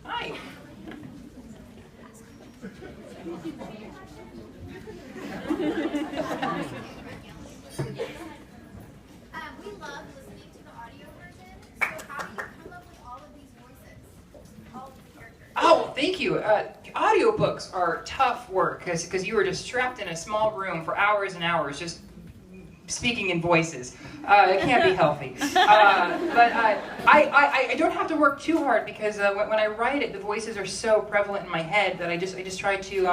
Hi. We love listening to the audio version. So how do you come up with all of these voices? All of the characters? Oh, thank you. Audiobooks are tough work because you are just trapped in a small room for hours and hours just speaking in voices. It can't be healthy. But I don't have to work too hard because when I write it, the voices are so prevalent in my head that I just try to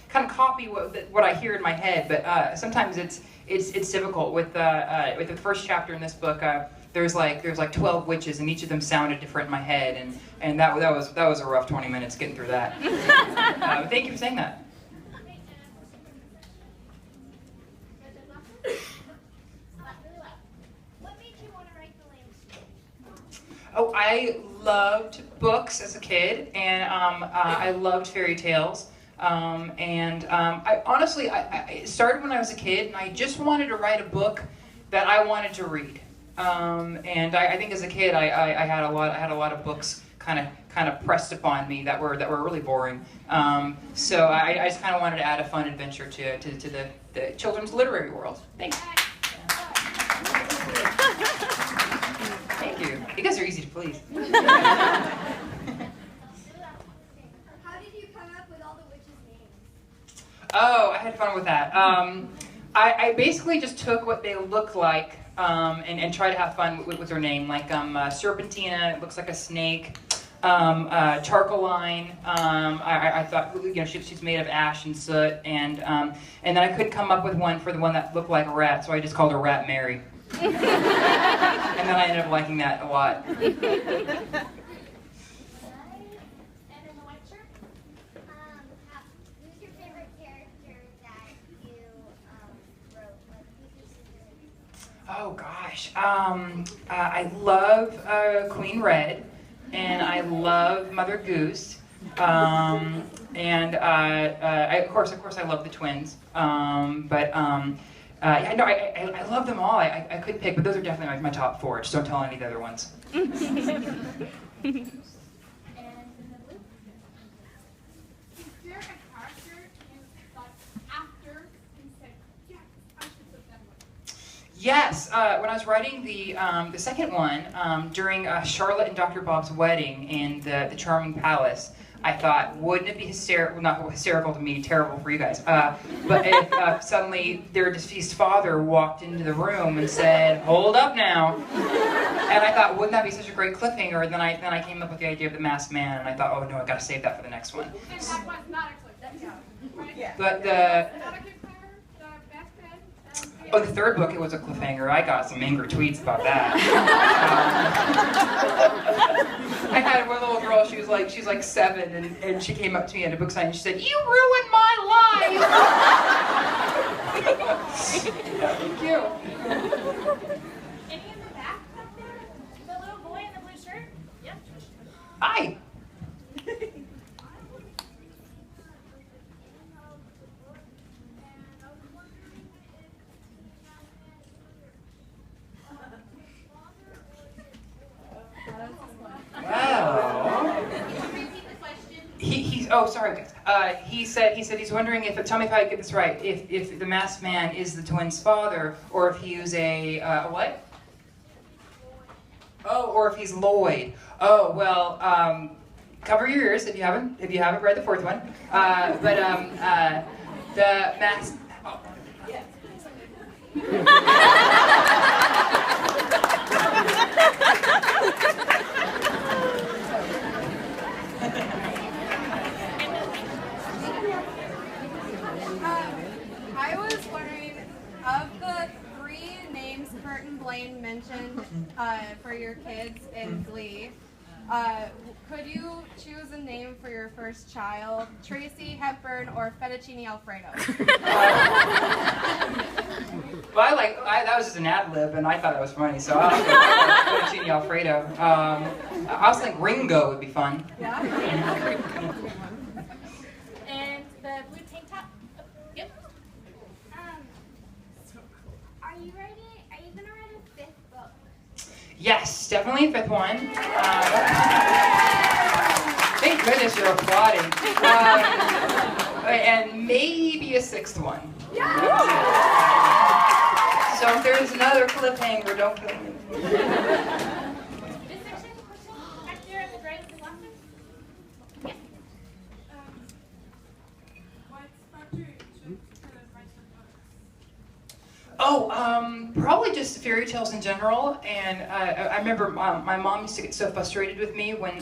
kind of copy what I hear in my head. But sometimes it's difficult. With the first chapter in this book, there's like 12 witches, and each of them sounded different in my head, and that was a rough 20 minutes getting through that. Thank you for saying that. Oh, I loved books as a kid, and I loved fairy tales. I honestly, it started when I was a kid, and I just wanted to write a book that I wanted to read. I think as a kid, I had a lot of books kind of pressed upon me that were really boring. So I just kind of wanted to add a fun adventure to the children's literary world. Thanks. Thank you. You guys are easy to please. How did you come up with all the witches' names? Oh, I had fun with that. I basically just took what they looked like and tried to have fun with their name. Like Serpentina, it looks like a snake. Charcoaline, I thought, she's made of ash and soot, and then I couldn't come up with one for the one that looked like a rat, so I just called her Rat Mary. And then I ended up liking that a lot. And in the white shirt? Who's your favorite character that you wrote? Like, who's your favorite? Oh gosh, I love Queen Red, and I love Mother Goose, of course I love the twins, I love them all. I could pick, but those are definitely my top four. Just don't tell any of the other ones. And in the blue? Is there a character you thought after you said, yes, I should put them with? Yes, when I was writing the second one, during Charlotte and Dr. Bob's wedding in the Charming Palace, I thought, wouldn't it be hysterical, well, not hysterical to me, terrible for you guys, but if suddenly their deceased father walked into the room and said, hold up now. And I thought, wouldn't that be such a great cliffhanger? And then I came up with the idea of the masked man, and I thought, oh no, I gotta save that for the next one. And that was not a cliffhanger, right? Yeah. But Not a cliffhanger, the best friend. Oh, the third book, it was a cliffhanger. I got some angry tweets about that. I had one little girl, she's like 7, and she came up to me at a book sign and she said, "You ruined my life!" Yeah, thank you. Any in the back up there? The little boy in the blue shirt? Yep. Hi. Wow. Repeat the question. Oh, sorry guys. He said he's wondering if, tell me if I get this right, if the masked man is the twins' father, or if he was a what? Oh, or if he's Lloyd. Oh, well, cover your ears if you haven't read the fourth one. The masked. Oh. I was wondering, of the 3 names Kurt and Blaine mentioned for your kids in Glee, could you choose a name for your first child, Tracy, Hepburn, or Fettuccine Alfredo? Well, that was just an ad lib, and I thought that was funny, so I was like, Fettuccine Alfredo. I was like Ringo would be fun. Yeah? And the blue tank top? Yep. Are you gonna write a 5th Yes, definitely a fifth one. Thank goodness you're applauding. And maybe a sixth one. So if there's another cliffhanger, don't kill me. This section, back there at the right of the left. Yes. What sparked your interest to write the book? Oh, probably just fairy tales in general. And I remember my mom used to get so frustrated with me when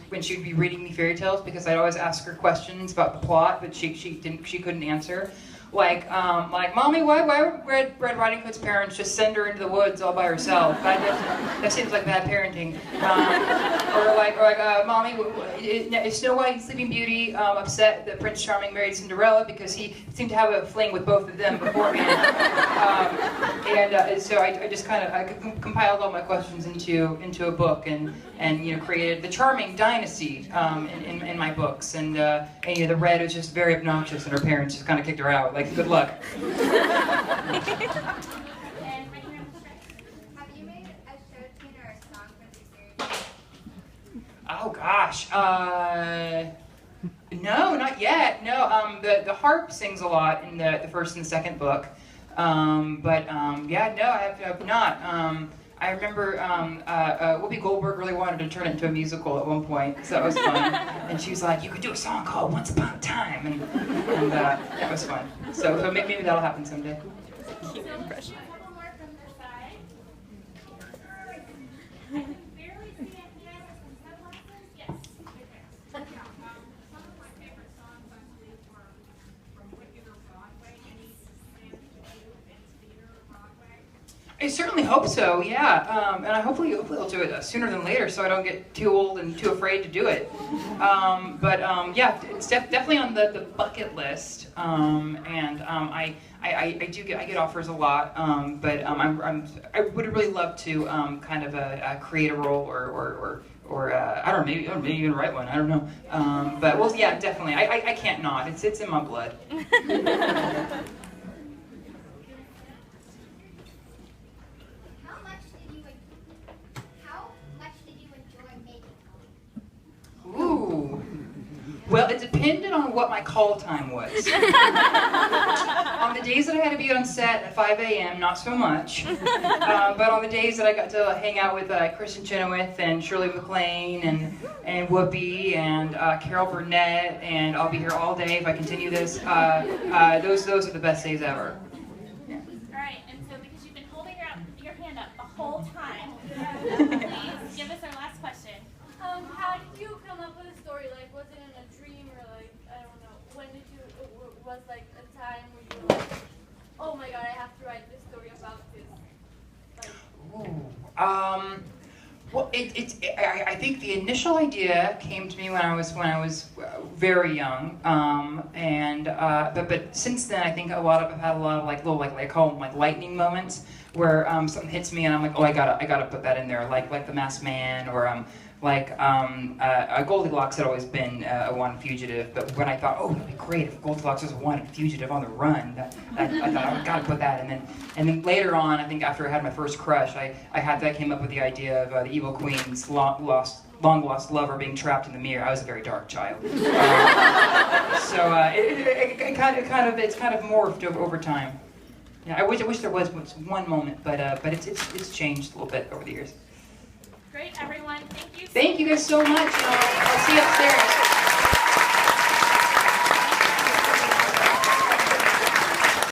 when she would be reading me fairy tales because I'd always ask her questions about the plot, but she couldn't answer. Like, Mommy, why would Red Riding Hood's parents just send her into the woods all by herself? That seems like bad parenting. Or like, Mommy, is Snow White and Sleeping Beauty upset that Prince Charming married Cinderella because he seemed to have a fling with both of them beforehand? So I just kind of compiled all my questions into a book and created the Charming dynasty in my books. And the Red was just very obnoxious, and her parents just kind of kicked her out. Like, good luck. And right here on the side. Have you made a show tune or a song for the series? Oh gosh, no, not yet. No, the harp sings a lot in the first and the second book, yeah, no, I have not. I remember Whoopi Goldberg really wanted to turn it into a musical at one point, so that was fun. And she was like, "You could do a song called Once Upon a Time," and that was fun. So maybe that'll happen someday. Keep a couple more from their side. I can barely see it yet. Some sunglasses? Yes. Right there. Some of my favorite songs actually were from Wicked or Broadway. Any plans to do in theater or Broadway? I certainly hope so, yeah. And hopefully I'll do it sooner than later so I don't get too old and too afraid to do it. Yeah, it's definitely on the bucket list. I get offers a lot, but I would really love to kind of create a role or I don't know, maybe even write one. I don't know. But well, yeah, definitely. I can't not. It's in my blood. How much did you enjoy making them? Ooh. Well, it depended on what my call time was. On the days that I had to be on set at 5 a.m., not so much. But on the days that I got to hang out with Kristen Chenoweth and Shirley MacLaine and Whoopi and Carol Burnett, and I'll be here all day if I continue this, those are the best days ever. All right, and so because you've been holding your hand up the whole time, please give us our last question. How did you come up with a story? Like, was it in a dream or like, I don't know, when did you, was like a time where you were like, oh my god, I have to write this story about this? Like, Well, I think the initial idea came to me when I was very young, but since then I think I've had a lot of like little I call them like lightning moments where something hits me and I'm like, oh, I gotta put that in there, like The Masked Man or Goldilocks had always been a wanted fugitive, but when I thought, oh, it'd be great if Goldilocks was a wanted fugitive on the run, I thought I gotta put that, and then later on, I think after I had my first crush, I came up with the idea of the evil queen's long lost lover being trapped in the mirror. I was a very dark child, it's kind of morphed over time. Yeah, I wish there was one moment, but it's changed a little bit over the years. Great, everyone. Thank you. Thank you guys so much. I'll see you upstairs.